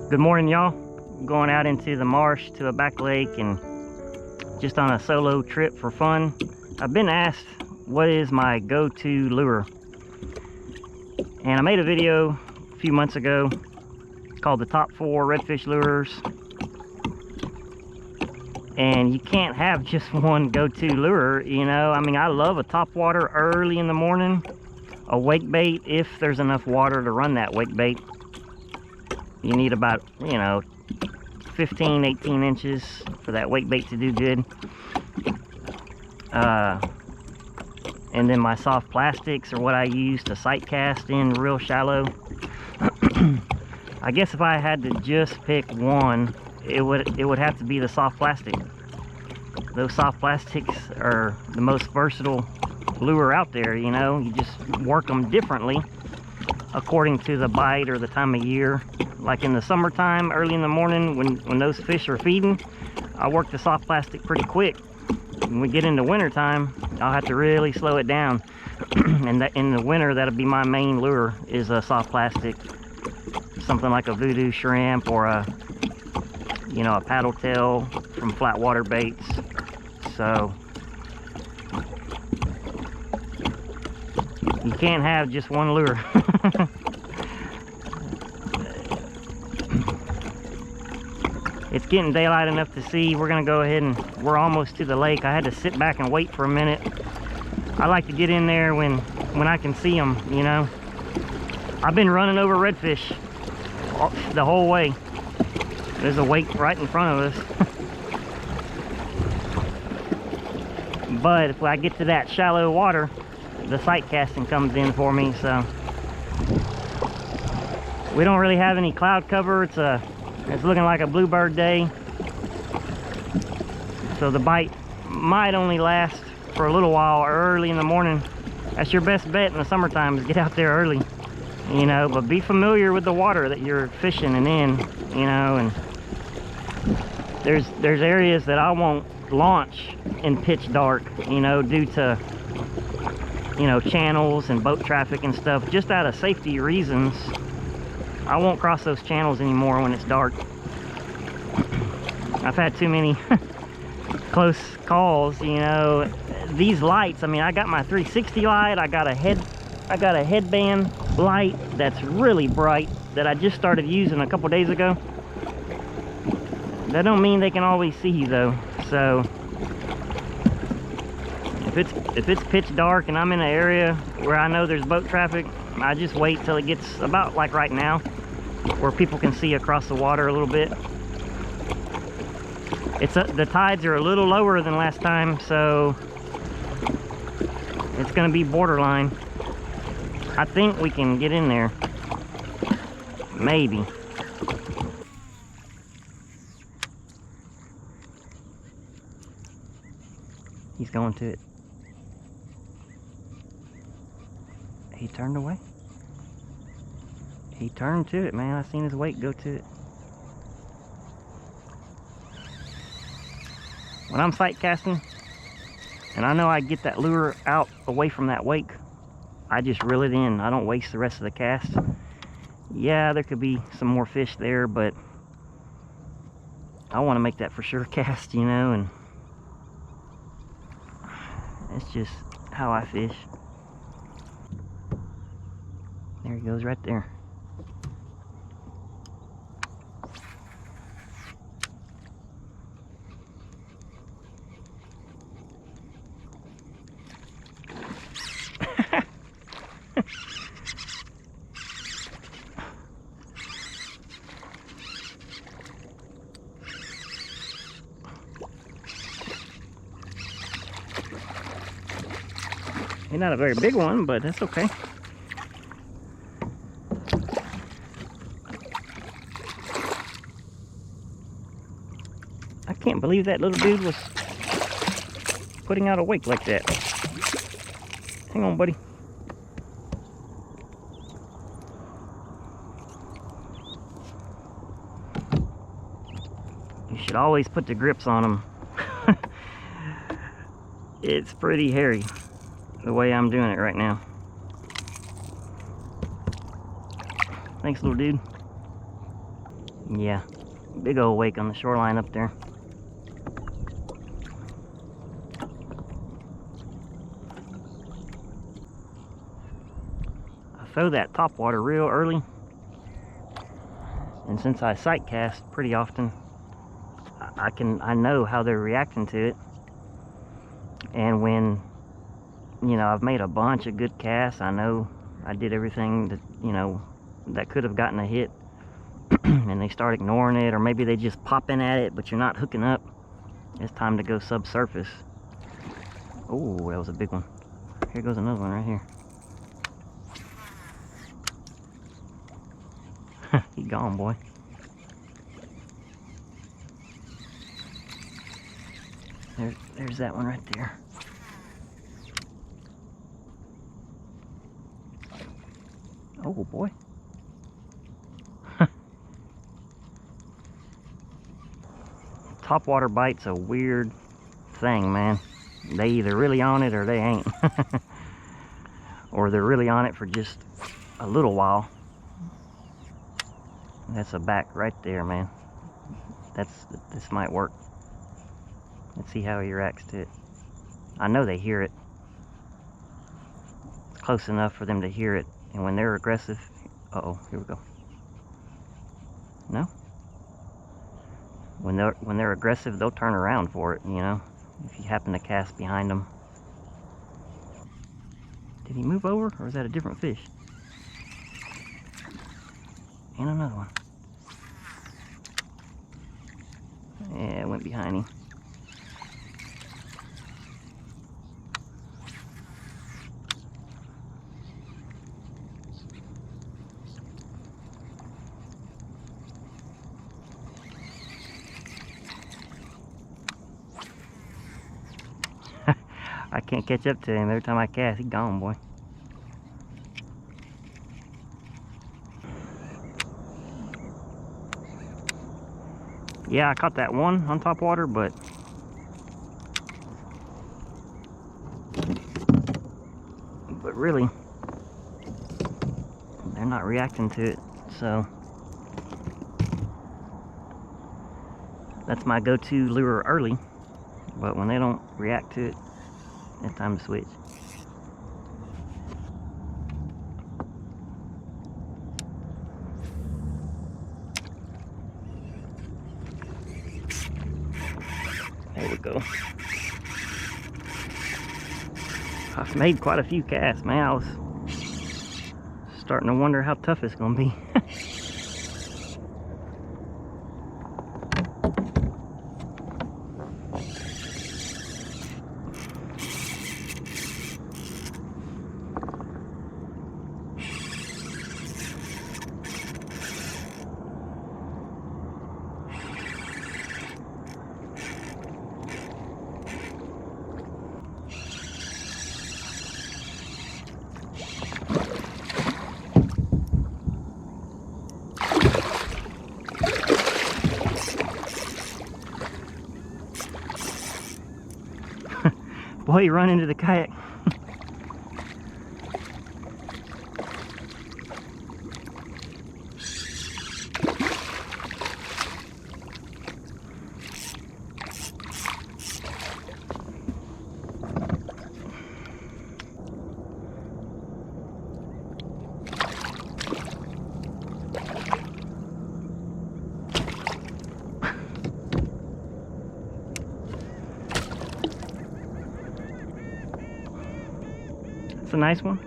Good morning, y'all. Going out into the marsh to a back lake and just on a solo trip for fun. I've been asked what is my go-to lure, and I made a video a few months ago called the top 4 redfish lures. And you can't have just one go-to lure, you know. I mean, I love a topwater early in the morning, a wake bait if there's enough water to run that wake bait. You need about, 15, 18 inches for that wake bait to do good. And then my soft plastics are what I use to sight cast in real shallow. I guess if I had to just pick one, it would have to be the soft plastic. Those soft plastics are the most versatile lure out there, you know. You just work them differently according to the bite or the time of year. Like in the summertime, early in the morning, when those fish are feeding, I work the soft plastic pretty quick. When we get into wintertime, I'll have to really slow it down. And in the winter, that'll be my main lure, is a soft plastic. Something like a Voodoo shrimp or a paddle tail from Flatwater Baits. So you can't have just one lure. It's getting daylight enough to see. We're gonna go ahead and we're almost to the lake. I had to sit back and wait for a minute. I like to get in there when I can see them, you know. I've been running over redfish the whole way. There's a wake right in front of us. But if I get to that shallow water, the sight casting comes in for me. So we don't really have any cloud cover. It's looking like a bluebird day. So the bite might only last for a little while early in the morning. That's your best bet in the summertime, is get out there early, you know. But be familiar with the water that you're fishing and in, you know. And there's areas that I won't launch in pitch dark, you know, due to channels and boat traffic and stuff. Just out of safety reasons, I won't cross those channels anymore when it's dark. I've had too many close calls, you know. These lights, I mean, I got my 360 light, I got a headband light that's really bright that I just started using a couple days ago. That don't mean they can always see you though. So if it's pitch dark and I'm in an area where I know there's boat traffic, I just wait till it gets about like right now, where people can see across the water a little bit. The tides are a little lower than last time, so it's gonna be borderline. I think we can get in there, maybe. He's going to it. He turned away. He turned to it, man. I seen his wake go to it. When I'm sight casting and I know I get that lure out away from that wake, I just reel it in. I don't waste the rest of the cast. Yeah, there could be some more fish there, but I want to make that for sure cast, you know, and it's just how I fish. There he goes right there. Not a very big one, but that's okay. I can't believe that little dude was putting out a wake like that. Hang on, buddy. You should always put the grips on them. It's pretty hairy the way I'm doing it right now. Thanks, little dude. Yeah, big old wake on the shoreline up there. I throw that topwater real early, and since I sight cast pretty often, I know how they're reacting to it. And when, you know, I've made a bunch of good casts, I know I did everything that, you know, that could have gotten a hit, and they start ignoring it, or maybe they just popping at it, but you're not hooking up. It's time to go subsurface. Oh, that was a big one. Here goes another one right here. He gone, boy. There's that one right there. Oh boy. Topwater bite's a weird thing, man. They either really on it or they ain't. Or they're really on it for just a little while. That's a back right there, man. This might work. Let's see how he reacts to it. I know they hear it. It's close enough for them to hear it. And when they're aggressive, uh-oh, here we go. No? When they're aggressive, they'll turn around for it, you know, if you happen to cast behind them. Did he move over, or is that a different fish? And another one. Yeah, it went behind him. I can't catch up to him. Every time I cast, he's gone, boy. Yeah, I caught that one on topwater, but really, they're not reacting to it. So that's my go-to lure early. But when they don't react to it, it's time to switch. There we go. I've made quite a few casts, man. I was starting to wonder how tough it's gonna be. Boy, you run into the kayak. It's a nice one.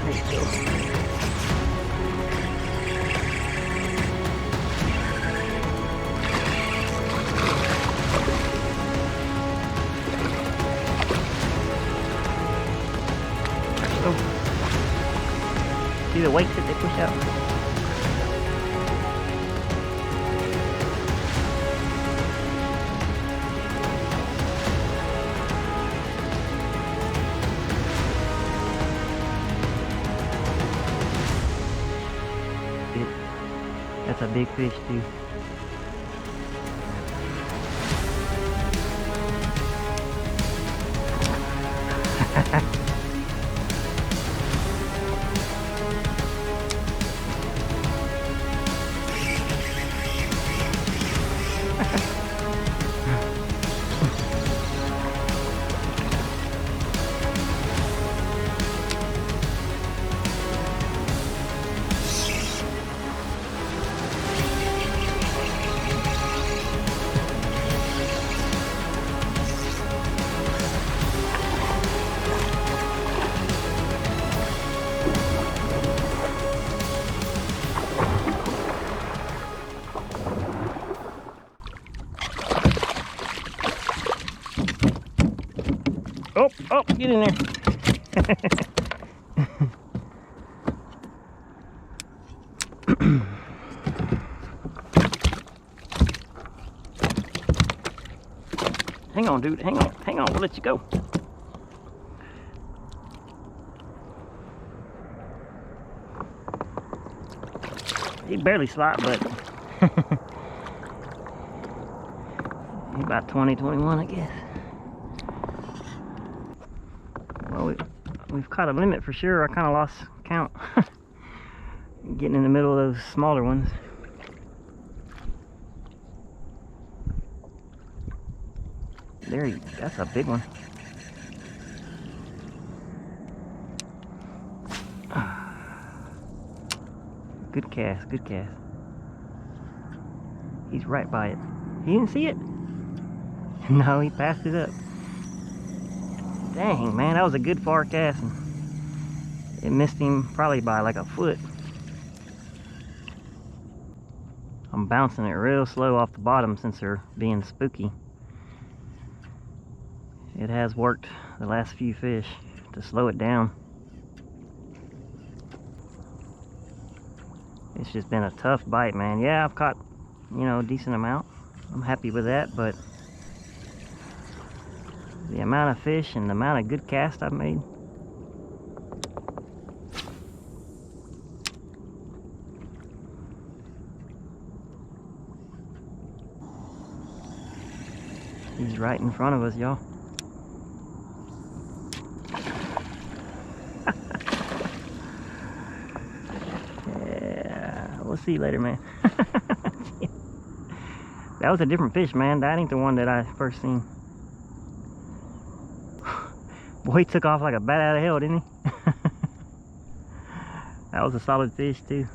There you go. See the weights that they push out? That's a big fish too. Oh, oh, get in there. Hang on, dude, hang on, we'll let you go. He barely slide, but he's about 20, 21, I guess. Well, we've caught a limit for sure. I kind of lost count. Getting in the middle of those smaller ones. There, that's a big one. Good cast, good cast. He's right by it. He didn't see it? No, he passed it up. Dang, man, that was a good far cast. It missed him probably by like a foot. I'm bouncing it real slow off the bottom since they're being spooky. It has worked the last few fish to slow it down. It's just been a tough bite, man. Yeah, I've caught, you know, a decent amount. I'm happy with that, but the amount of fish and the amount of good casts I've made. He's right in front of us, y'all. Yeah, we'll see you later, man. That was a different fish, man. That ain't the one that I first seen. Boy, he took off like a bat out of hell, didn't he? That was a solid fish, too.